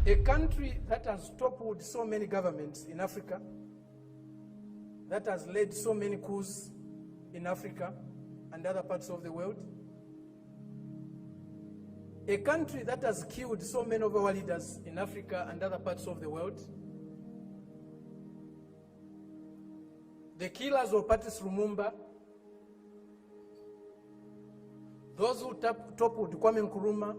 A country that has toppled so many governments in Africa, that has led so many coups in Africa and other parts of the world, a country that has killed so many of our leaders in Africa and other parts of the world, the killers of Patrice Lumumba, those who toppled Kwame Nkrumah,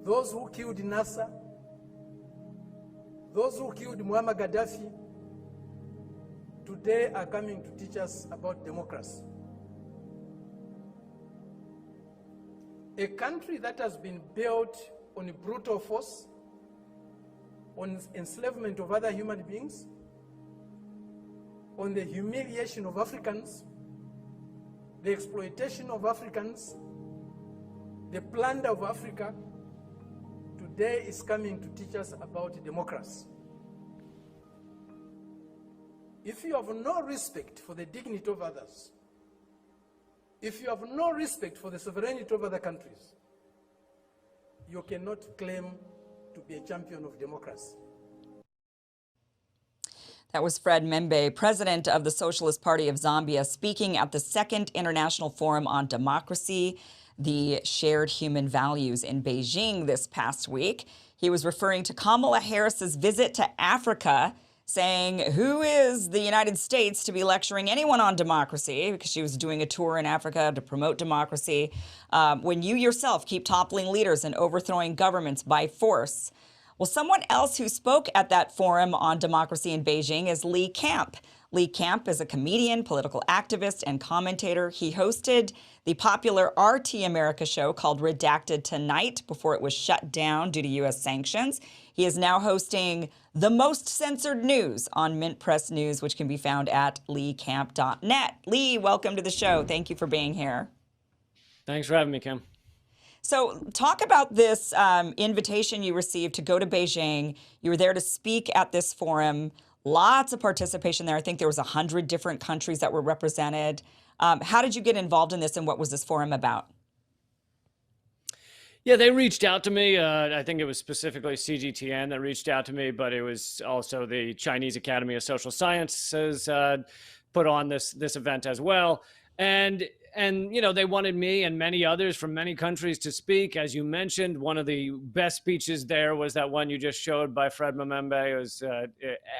those who killed Nasser, those who killed Muammar Gaddafi, today are coming to teach us about democracy. A country that has been built on brutal force, on enslavement of other human beings, on the humiliation of Africans, the exploitation of Africans, the plunder of Africa, today is coming to teach us about democracy. If you have no respect for the dignity of others, if you have no respect for the sovereignty of other countries, you cannot claim to be a champion of democracy. That was Fred Membe, president of the Socialist Party of Zambia, speaking at the Second International Forum on Democracy, the Shared Human Values in Beijing this past week. He was referring to Kamala Harris's visit to Africa, saying, who is the United States to be lecturing anyone on democracy? Because she was doing a tour in Africa to promote democracy. When you yourself keep toppling leaders and overthrowing governments by force. Well, someone else who spoke at that forum on democracy in Beijing is Lee Camp. Lee Camp is a comedian, political activist, and commentator. He hosted the popular RT America show called Redacted Tonight before it was shut down due to U.S. sanctions. He is now hosting The Most Censored News on Mint Press News, which can be found at leecamp.net. Lee, welcome to the show. Thank you for being here. Thanks for having me, Kim. So talk about this invitation you received to go to Beijing. You were there to speak at this forum. Lots of participation there. I think there was 100 different countries that were represented. How did you get involved in this, and what was this forum about? Yeah, they reached out to me. I think it was specifically CGTN that reached out to me, but it was also the Chinese Academy of Social Sciences put on this event as well. And you know, they wanted me and many others from many countries to speak. As you mentioned, one of the best speeches there was that one you just showed by Fred Membe. It was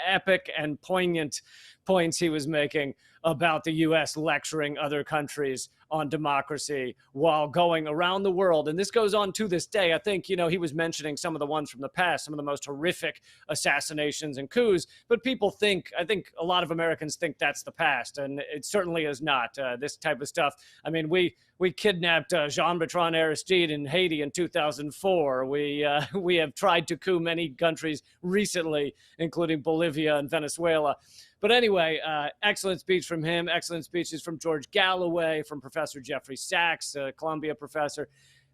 epic and poignant points he was making about the U.S. lecturing other countries on democracy while going around the world. And this goes on to this day. I think, you know, he was mentioning some of the ones from the past, some of the most horrific assassinations and coups. But people think, I think a lot of Americans think that's the past. And it certainly is not. This type of stuff. I mean, we kidnapped Jean-Bertrand Aristide in Haiti in 2004. We have tried to coup many countries recently, including Bolivia and Venezuela. But anyway, excellent speech from him, excellent speeches from George Galloway, from Professor Jeffrey Sachs, a Columbia professor.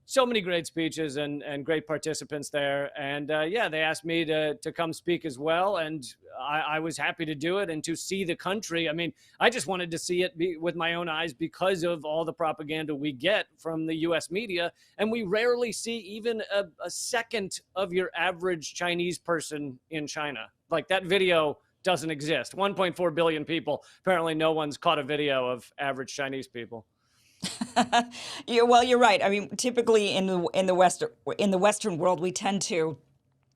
So many great speeches and great participants there. And yeah, they asked me to come speak as well. And I was happy to do it and to see the country. I mean, I just wanted to see it with my own eyes because of all the propaganda we get from the U.S. media. And we rarely see even a second of your average Chinese person in China. Like, that video doesn't exist. 1.4 billion people. Apparently no one's caught a video of average Chinese people. Yeah, well, you're right. I mean, typically in the Western world, we tend to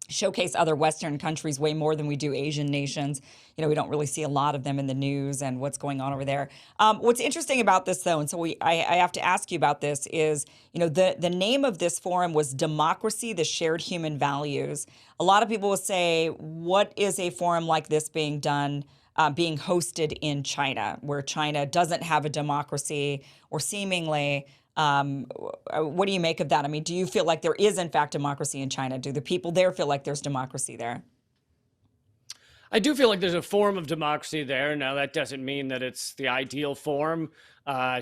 showcase other Western countries way more than we do Asian nations. You know, we don't really see a lot of them in the news and what's going on over there. What's interesting about this, though, and so I have to ask you about this, is, you know, the name of this forum was Democracy, the Shared Human Values. A lot of people will say, what is a forum like this being done, being hosted in China, where China doesn't have a democracy, or seemingly? What do you make of that? I mean, do you feel like there is, in fact, democracy in China? Do the people there feel like there's democracy there? I do feel like there's a form of democracy there. Now, that doesn't mean that it's the ideal form.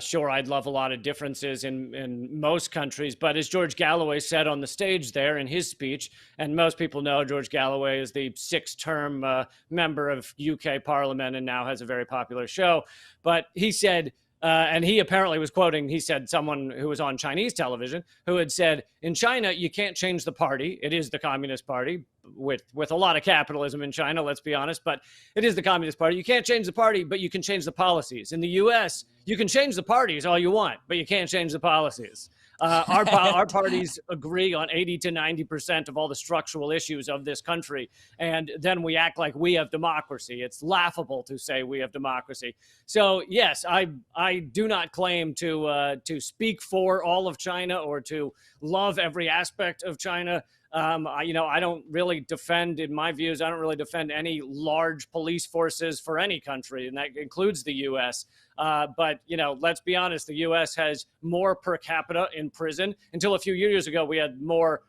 Sure, I'd love a lot of differences in most countries, but as George Galloway said on the stage there in his speech, and most people know George Galloway is the 6th-term member of UK Parliament and now has a very popular show, but he said, And he apparently was quoting, he said, someone who was on Chinese television who had said, in China, you can't change the party. It is the Communist Party with a lot of capitalism in China, let's be honest, but it is the Communist Party. You can't change the party, but you can change the policies. In the US, you can change the parties all you want, but you can't change the policies. Our parties agree on 80 to 90% of all the structural issues of this country. And then we act like we have democracy. It's laughable to say we have democracy. So, yes, I do not claim to speak for all of China or to love every aspect of China. I don't really defend, in my views, I don't really defend any large police forces for any country, and that includes the U.S. But, let's be honest, the U.S. has more per capita in prison. Until a few years ago, we had more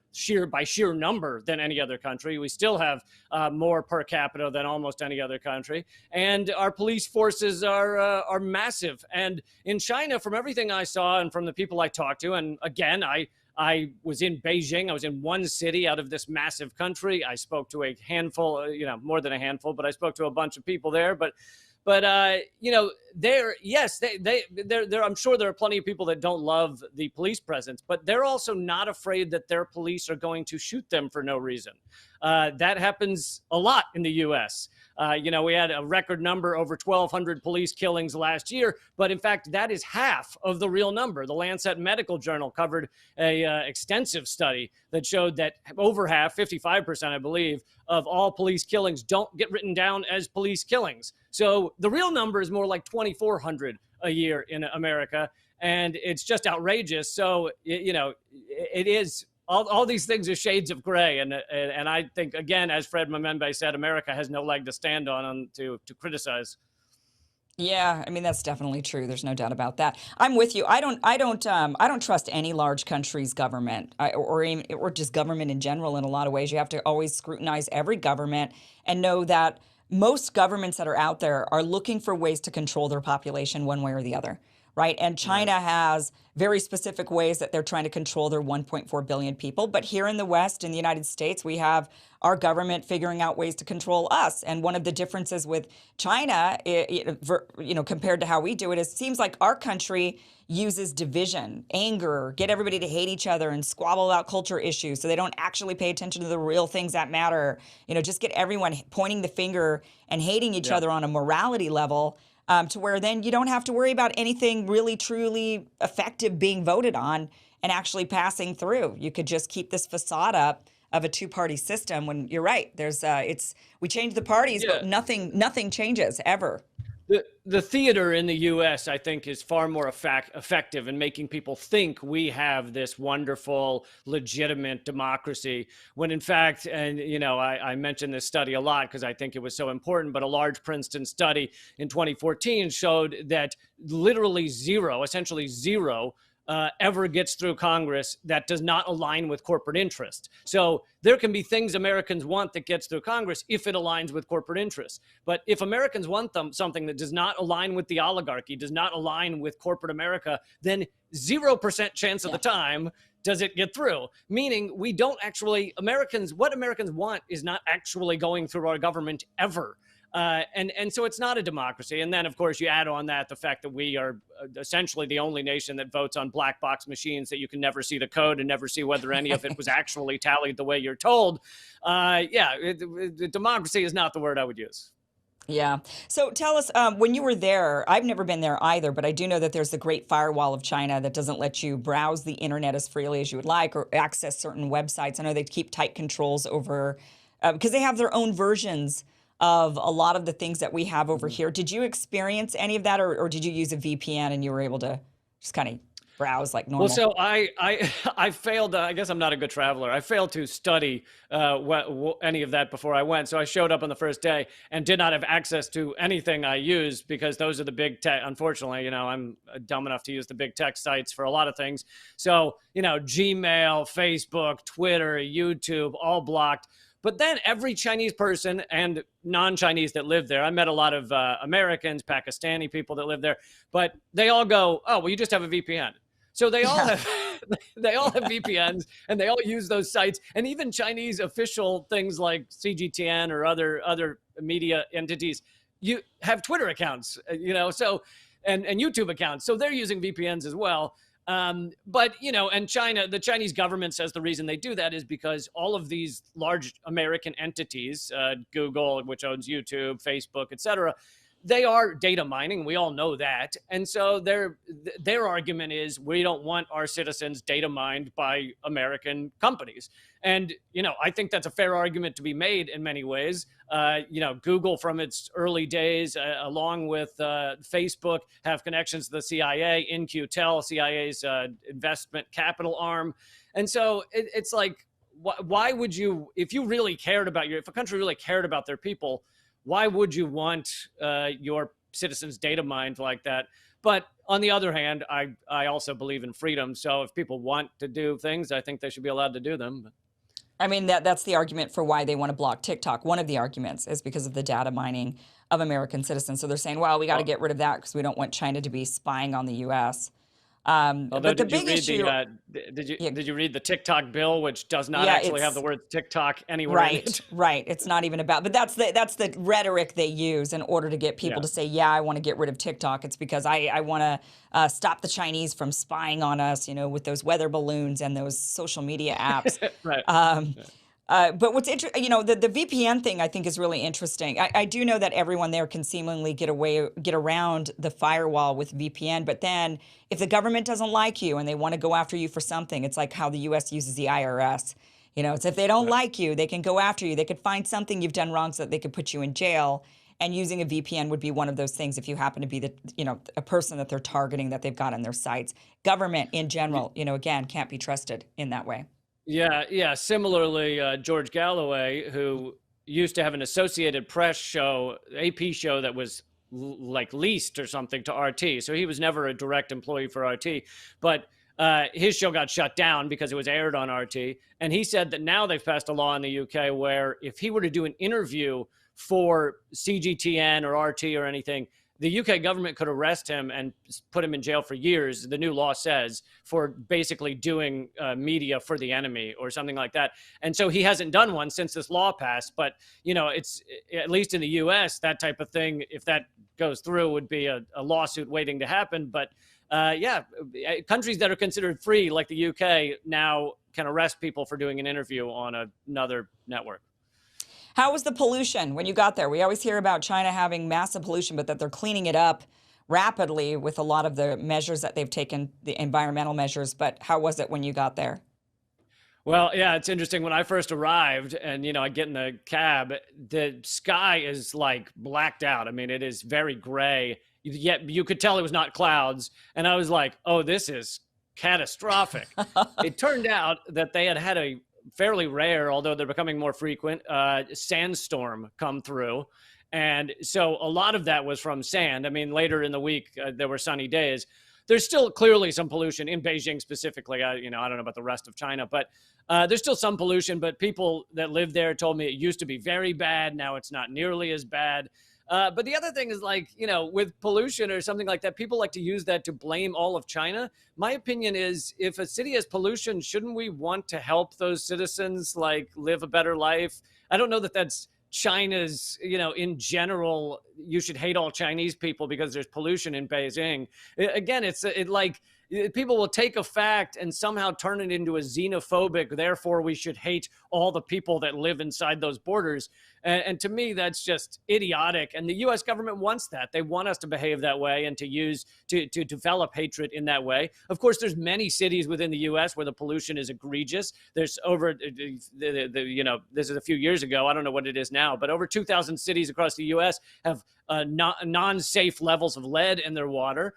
by sheer number than any other country. We still have more per capita than almost any other country. And our police forces are massive. And in China, from everything I saw and from the people I talked to, and again, I was in Beijing. I was in one city out of this massive country. I spoke to a handful, more than a handful, but I spoke to a bunch of people there. But there, yes, there. I'm sure there are plenty of people that don't love the police presence, but they're also not afraid that their police are going to shoot them for no reason. That happens a lot in the U.S. We had a record number, over 1,200 police killings last year, but in fact, that is half of the real number. The Lancet Medical Journal covered a extensive study that showed that over half, 55%, I believe, of all police killings don't get written down as police killings. So the real number is more like 2,400 a year in America, and it's just outrageous. So, it is. All these things are shades of gray, and I think, again, as Fred Memembe said, America has no leg to stand on to criticize. Yeah, I mean, that's definitely true. There's no doubt about that. I'm with you. I don't trust any large country's government, or just government in general. In a lot of ways, you have to always scrutinize every government and know that most governments that are out there are looking for ways to control their population one way or the other. Right. And China has very specific ways that they're trying to control their 1.4 billion people. But here in the West, in the United States, we have our government figuring out ways to control us. And one of the differences with China, compared to how we do it, is it seems like our country uses division, anger, get everybody to hate each other and squabble about culture issues so they don't actually pay attention to the real things that matter. Just get everyone pointing the finger and hating each other on a morality level. To where then you don't have to worry about anything really, truly effective being voted on and actually passing through. You could just keep this facade up of a two-party system when you're right. We change the parties, but nothing changes ever. The theater in the U.S., I think, is far more effective in making people think we have this wonderful, legitimate democracy, when in fact, and I mentioned this study a lot because I think it was so important, but a large Princeton study in 2014 showed that literally essentially zero, ever gets through Congress that does not align with corporate interest. So there can be things Americans want that gets through Congress if it aligns with corporate interests. But if Americans want something that does not align with the oligarchy, does not align with corporate America, then 0% chance of the time does it get through. Meaning we don't actually, what Americans want is not actually going through our government ever. And so it's not a democracy. And then, of course, you add on that the fact that we are essentially the only nation that votes on black box machines that you can never see the code and never see whether any of it was actually tallied the way you're told. Democracy is not the word I would use. Yeah. So tell us, when you were there, I've never been there either, but I do know that there's the Great Firewall of China that doesn't let you browse the internet as freely as you would like or access certain websites. I know they keep tight controls over, because they have their own versions of a lot of the things that we have over here. Did you experience any of that, or did you use a VPN and you were able to just kind of browse like normal? Well, so I failed. I guess I'm not a good traveler. I failed to study any of that before I went. So I showed up on the first day and did not have access to anything I used because those are the big tech. Unfortunately, I'm dumb enough to use the big tech sites for a lot of things. So, Gmail, Facebook, Twitter, YouTube, all blocked. But then every Chinese person and non-Chinese that live there, I met a lot of Americans, Pakistani people that live there, but they all go, oh, well, you just have a VPN. So they all have VPNs and they all use those sites, and even Chinese official things like CGTN or other media entities, you have Twitter accounts, So and YouTube accounts. So they're using VPNs as well. But, and the Chinese government says the reason they do that is because all of these large American entities, Google, which owns YouTube, Facebook, et cetera, they are data mining. We all know that. And so their argument is we don't want our citizens data mined by American companies. And, I think that's a fair argument to be made in many ways. Google from its early days, along with Facebook, have connections to the CIA, In-Q-Tel, CIA's investment capital arm. And so it's like, why would you, if a country really cared about their people, why would you want your citizens data mined like that? But on the other hand, I also believe in freedom. So if people want to do things, I think they should be allowed to do them. I mean, that's the argument for why they want to block TikTok. One of the arguments is because of the data mining of American citizens. So they're saying, well, we got to get rid of that because we don't want China to be spying on the U.S. But the big issue, did you read the TikTok bill, which does not actually have the word TikTok anywhere in it? Right. It's not even about, but that's the rhetoric they use in order to get people to say, yeah, I want to get rid of TikTok. It's because I want to stop the Chinese from spying on us, with those weather balloons and those social media apps. Right. But what's interesting, the VPN thing I think is really interesting. I do know that everyone there can seemingly get around the firewall with VPN, but then if the government doesn't like you and they want to go after you for something, it's like how the U.S. uses the IRS. It's if they don't like you, they can go after you. They could find something you've done wrong so that they could put you in jail. And using a VPN would be one of those things if you happen to be a person that they're targeting that they've got on their sites. Government in general, again, can't be trusted in that way. Yeah. Similarly, George Galloway, who used to have an Associated Press show, AP show that was like leased or something to RT. So he was never a direct employee for RT, but his show got shut down because it was aired on RT. And he said that now they've passed a law in the UK where if he were to do an interview for CGTN or RT or anything, the UK government could arrest him and put him in jail for years, the new law says, for basically doing media for the enemy or something like that. And so he hasn't done one since this law passed. But, it's at least in the US, that type of thing, if that goes through, would be a lawsuit waiting to happen. But countries that are considered free, like the UK, now can arrest people for doing an interview on another network. How was the pollution when you got there? We always hear about China having massive pollution, but that they're cleaning it up rapidly with a lot of the measures that they've taken, the environmental measures. But how was it when you got there? Well, yeah, it's interesting. When I first arrived and, I get in the cab, the sky is like blacked out. I mean, it is very gray, yet you could tell it was not clouds. And I was like, oh, this is catastrophic. It turned out that they had a fairly rare, although they're becoming more frequent, sandstorm come through. And so a lot of that was from sand. I mean, later in the week, there were sunny days. There's still clearly some pollution in Beijing specifically. I don't know about the rest of China, but there's still some pollution. But people that live there told me it used to be very bad. Now it's not nearly as bad. But the other thing is with pollution or something like that, people like to use that to blame all of China. My opinion is if a city has pollution, shouldn't we want to help those citizens live a better life? I don't know that that's China's, in general, you should hate all Chinese people because there's pollution in Beijing. Again, people will take a fact and somehow turn it into a xenophobic, therefore we should hate all the people that live inside those borders. And to me, that's just idiotic. And the U.S. government wants that. They want us to behave that way and to develop hatred in that way. Of course, there's many cities within the U.S. where the pollution is egregious. There's this is a few years ago. I don't know what it is now, but over 2,000 cities across the U.S. have non-safe levels of lead in their water.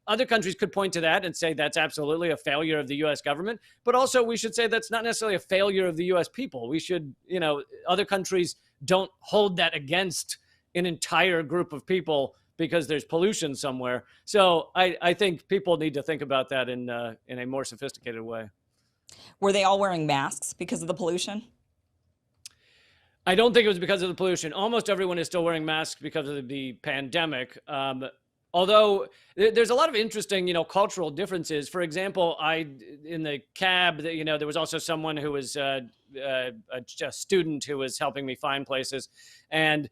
Other countries could point to that and say that's absolutely a failure of the U.S. government. But also we should say that's not necessarily a failure of the U.S. people. We should, other countries don't hold that against an entire group of people because there's pollution somewhere. So I think people need to think about that in a more sophisticated way. Were they all wearing masks because of the pollution? I don't think it was because of the pollution. Almost everyone is still wearing masks because of the pandemic. Although there's a lot of interesting, cultural differences. For example, in the cab, there was also someone who was a student who was helping me find places. And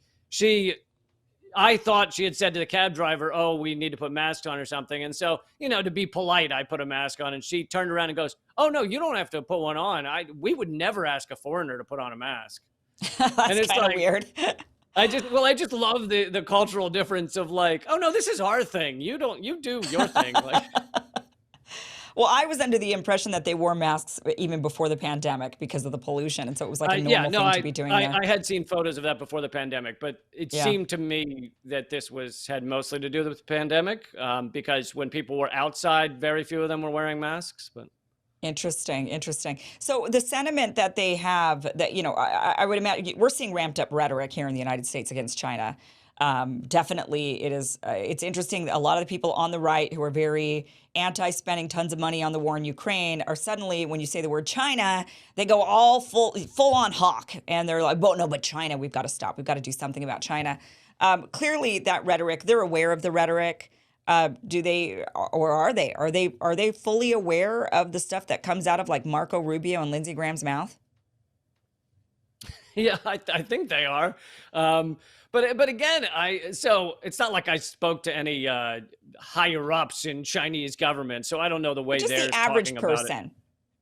I thought she had said to the cab driver, "Oh, we need to put masks on or something." And so, to be polite, I put a mask on, and she turned around and goes, "Oh no, you don't have to put one on. We would never ask a foreigner to put on a mask." And That's it's kind of like, weird. I just love the cultural difference of like, "Oh no, this is our thing. You do your thing." Like, Well, I was under the impression that they wore masks even before the pandemic because of the pollution, and so it was like a yeah, normal no, thing to be doing there. I had seen photos of that before the pandemic, but it Yeah. seemed to me that this had mostly to do with the pandemic, because when people were outside, very few of them were wearing masks. But Interesting, interesting. So the sentiment that they have that, I would imagine we're seeing ramped up rhetoric here in the United States against China. Definitely it is, it's interesting. A lot of the people on the right who are very anti-spending tons of money on the war in Ukraine are suddenly, when you say the word China, they go all full on hawk. And they're like, well, no, but China, we've got to stop. We've got to do something about China. Clearly that rhetoric, they're aware of the rhetoric. Do they, or are they fully aware of the stuff that comes out of like Marco Rubio and Lindsey Graham's mouth? yeah, I think they are. But again, so it's not like I spoke to any higher ups in Chinese government, so I don't know the way Just they're the average talking about it. person.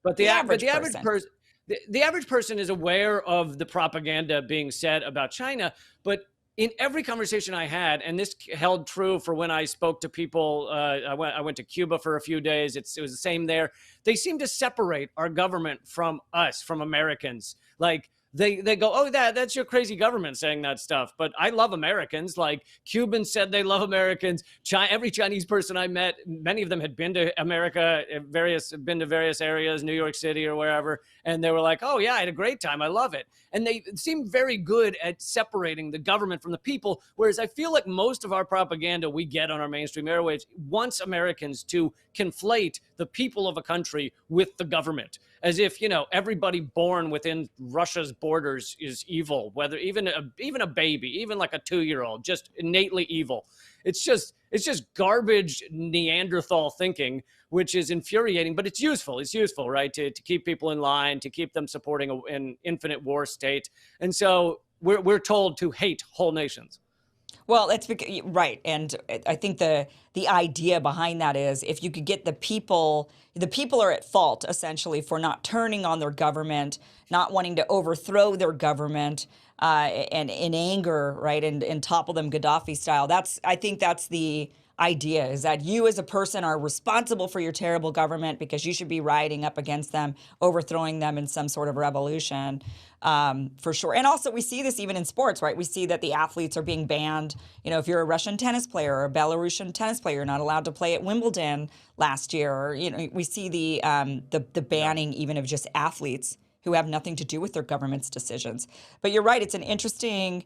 But The average the average person is aware of the propaganda being said about China. But in every conversation I had, and this held true for when I spoke to people, I went to Cuba for a few days. It was the same there. They seem to separate our government from us, from Americans. Like they go, "Oh, that's your crazy government saying that stuff." But I love Americans. Like Cubans said they love Americans. Every Chinese person I met, many of them had been to America, been to various areas, New York City or wherever. And they were like, "Oh yeah, I had a great time. I love it." And they seem very good at separating the government from the people. Whereas I feel like most of our propaganda we get on our mainstream airwaves wants Americans to conflate the people of a country with the government, as if, everybody born within Russia's borders is evil, whether even a baby, even like a 2-year-old, just innately evil. It's just garbage Neanderthal thinking, which is infuriating, but it's useful. It's useful, right? To keep people in line, to keep them supporting an infinite war state. And so we're told to hate whole nations. Well, that's right, and I think the idea behind that is if you could get the people are at fault essentially for not turning on their government, not wanting to overthrow their government, and in anger, right, and topple them Gaddafi style. I think that's the idea, is that you as a person are responsible for your terrible government because you should be riding up against them, overthrowing them in some sort of revolution, for sure. And also we see this even in sports, right? We see that the athletes are being banned. If you're a Russian tennis player or a Belarusian tennis player, you're not allowed to play at Wimbledon last year. Or, we see the banning even of just athletes who have nothing to do with their government's decisions. But you're right, it's an interesting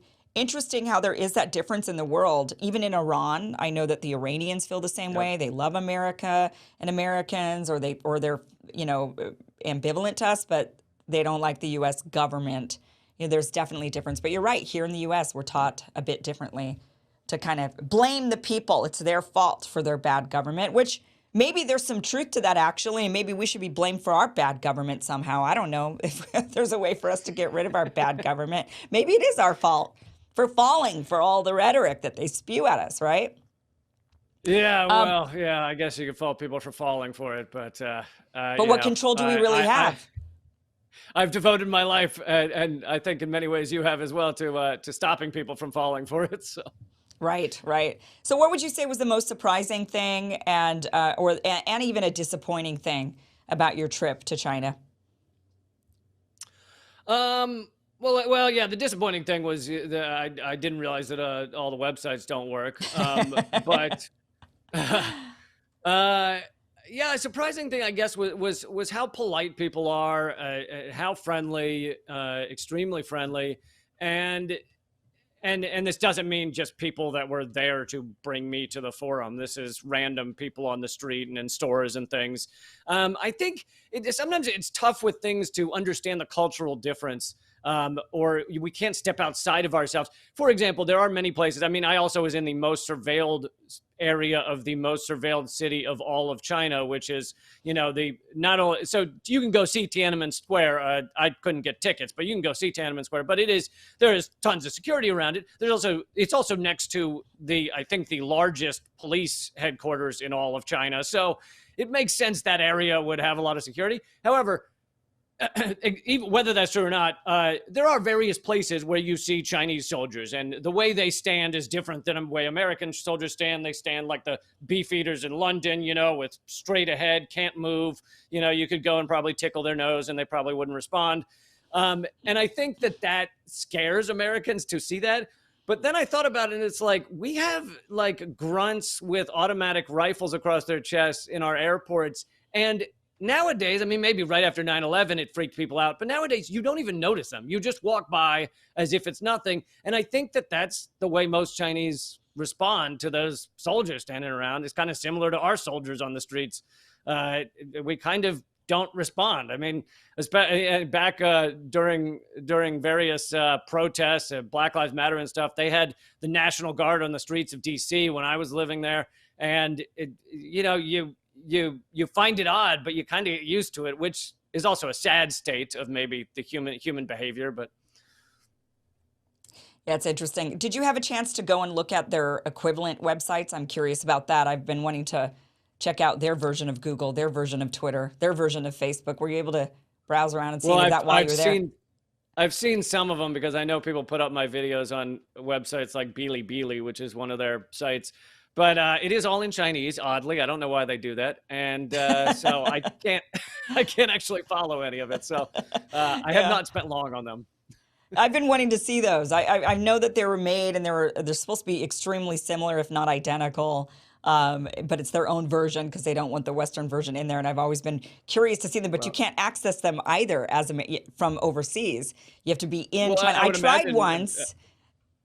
how there is that difference in the world. Even in Iran, I know that the Iranians feel the same way. They love America and Americans, or they're ambivalent to us, but they don't like the U.S. government. There's definitely a difference. But you're right. Here in the U.S., we're taught a bit differently to kind of blame the people. It's their fault for their bad government, which maybe there's some truth to that, actually, and maybe we should be blamed for our bad government somehow. I don't know if there's a way for us to get rid of our bad government. Maybe it is our fault for falling for all the rhetoric that they spew at us, right? Yeah, well, yeah, I guess you could fault people for falling for it, but what control do we really have? I've devoted my life, and I think in many ways you have as well, to stopping people from falling for it. So. Right. So, what would you say was the most surprising thing, and even a disappointing thing about your trip to China? Well, yeah. The disappointing thing was that I didn't realize that all the websites don't work. But yeah, a surprising thing, I guess, was how polite people are, how friendly, extremely friendly, and this doesn't mean just people that were there to bring me to the forum. This is random people on the street and in stores and things. I think sometimes it's tough with things to understand the cultural difference. or we can't step outside of ourselves. For example, there are many places. I mean, I also was in the most surveilled area of the most surveilled city of all of China, which is, not only, so you can go see Tiananmen Square. I couldn't get tickets, but you can go see Tiananmen Square. But there is tons of security around it. It's also next to I think the largest police headquarters in all of China. So it makes sense that area would have a lot of security. However, even whether that's true or not, there are various places where you see Chinese soldiers, and the way they stand is different than the way American soldiers stand. They stand like the beefeaters in London, with straight ahead, can't move. You could go and probably tickle their nose and they probably wouldn't respond. And I think that scares Americans to see that. But then I thought about it, and it's like, we have like grunts with automatic rifles across their chests in our airports. And nowadays, I mean, maybe right after 9/11, it freaked people out. But nowadays, you don't even notice them. You just walk by as if it's nothing. And I think that's the way most Chinese respond to those soldiers standing around. It's kind of similar to our soldiers on the streets. We kind of don't respond. I mean, back during various protests, Black Lives Matter and stuff, they had the National Guard on the streets of D.C. when I was living there. And, you find it odd, but you kind of get used to it, which is also a sad state of maybe the human behavior. But yeah, it's interesting. Did you have a chance to go and look at their equivalent websites? I'm curious about that. I've been wanting to check out their version of Google, their version of Twitter, their version of Facebook. Were you able to browse around and see any of that while you were there? I've seen some of them because I know people put up my videos on websites like Bilibili, which is one of their sites. But it is all in Chinese, oddly. I don't know why they do that. And so I can't actually follow any of it. So I have not spent long on them. I've been wanting to see those. I know that they were made and they're supposed to be extremely similar, if not identical. But it's their own version because they don't want the Western version in there. And I've always been curious to see them, but you can't access them either from overseas. You have to be in China. I tried once.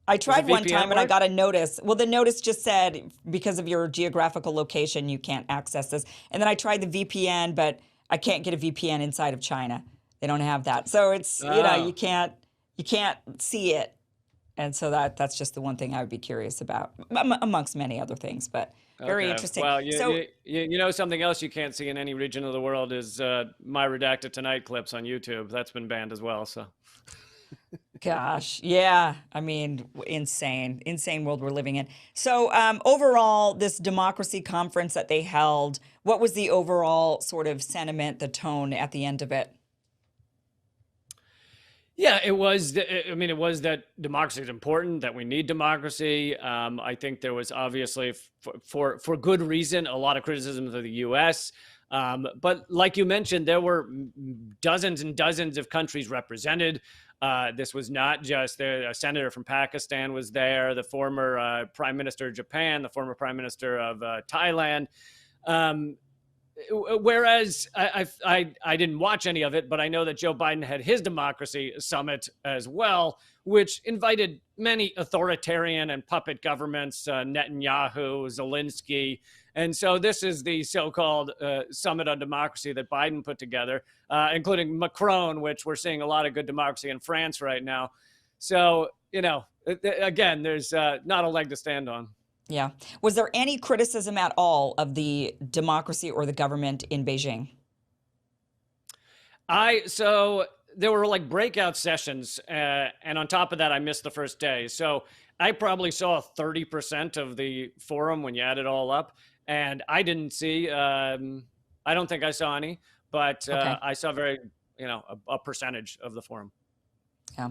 I tried one time and I got a notice. Well, the notice just said, because of your geographical location, you can't access this. And then I tried the VPN, but I can't get a VPN inside of China. They don't have that. So it's, you can't see it. And so that's just the one thing I would be curious about, amongst many other things, but very interesting. Well, something else you can't see in any region of the world is my Redacted Tonight clips on YouTube. That's been banned as well, so. Gosh, yeah. I mean, insane world we're living in. So overall, this democracy conference that they held, what was the overall sort of sentiment, the tone at the end of it? Yeah, it was that democracy is important, that we need democracy. I think there was obviously, for good reason, a lot of criticism of the U.S., but like you mentioned, there were dozens and dozens of countries represented. This was not just a senator from Pakistan was there, the former prime minister of Japan, the former prime minister of Thailand. Whereas I didn't watch any of it, but I know that Joe Biden had his democracy summit as well, which invited many authoritarian and puppet governments, Netanyahu, Zelensky. And so this is the so-called summit on democracy that Biden put together, including Macron, which we're seeing a lot of good democracy in France right now. So, again, there's not a leg to stand on. Yeah. Was there any criticism at all of the democracy or the government in Beijing? So there were like breakout sessions, and on top of that, I missed the first day. So I probably saw 30% of the forum when you add it all up, and I didn't see, I don't think I saw any, but I saw a percentage of the forum. Yeah.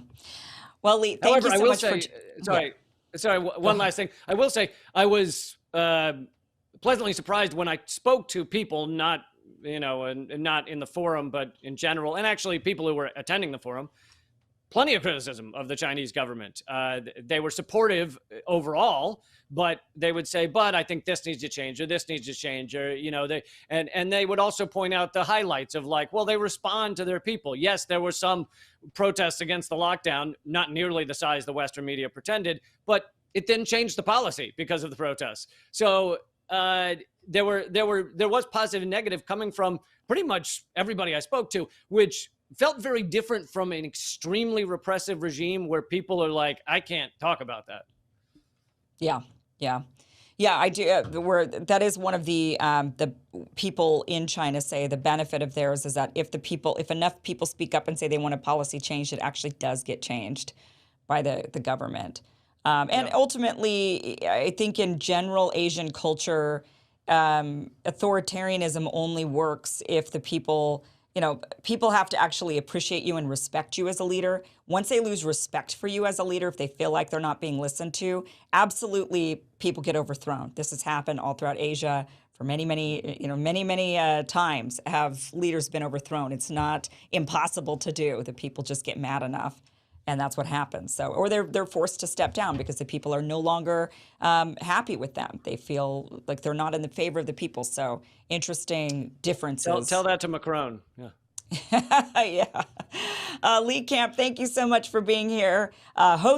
Well, Lee, thank you so much for... Sorry, one last thing. I will say I was pleasantly surprised when I spoke to people, not not in the forum, but in general, and actually people who were attending the forum. Plenty of criticism of the Chinese government. They were supportive overall, but they would say, "But I think this needs to change, or this needs to change," or they would also point out the highlights of they respond to their people. Yes, there were some protests against the lockdown, not nearly the size the Western media pretended, but it didn't change the policy because of the protests. So there was positive and negative coming from pretty much everybody I spoke to, which felt very different from an extremely repressive regime where people are like, I can't talk about that. Yeah, yeah. Yeah, I do. That is one of the people in China say the benefit of theirs is that if enough people speak up and say they want a policy change, it actually does get changed by the government. And ultimately, I think in general Asian culture, authoritarianism only works if the people, people have to actually appreciate you and respect you as a leader. Once they lose respect for you as a leader, if they feel like they're not being listened to, absolutely people get overthrown. This has happened all throughout Asia for many times have leaders been overthrown. It's not impossible to do. The people just get mad enough. And that's what happens. So, or they're forced to step down because the people are no longer happy with them. They feel like they're not in the favor of the people. So, interesting differences. Tell that to Macron. Yeah. Yeah. Lee Camp, thank you so much for being here. Host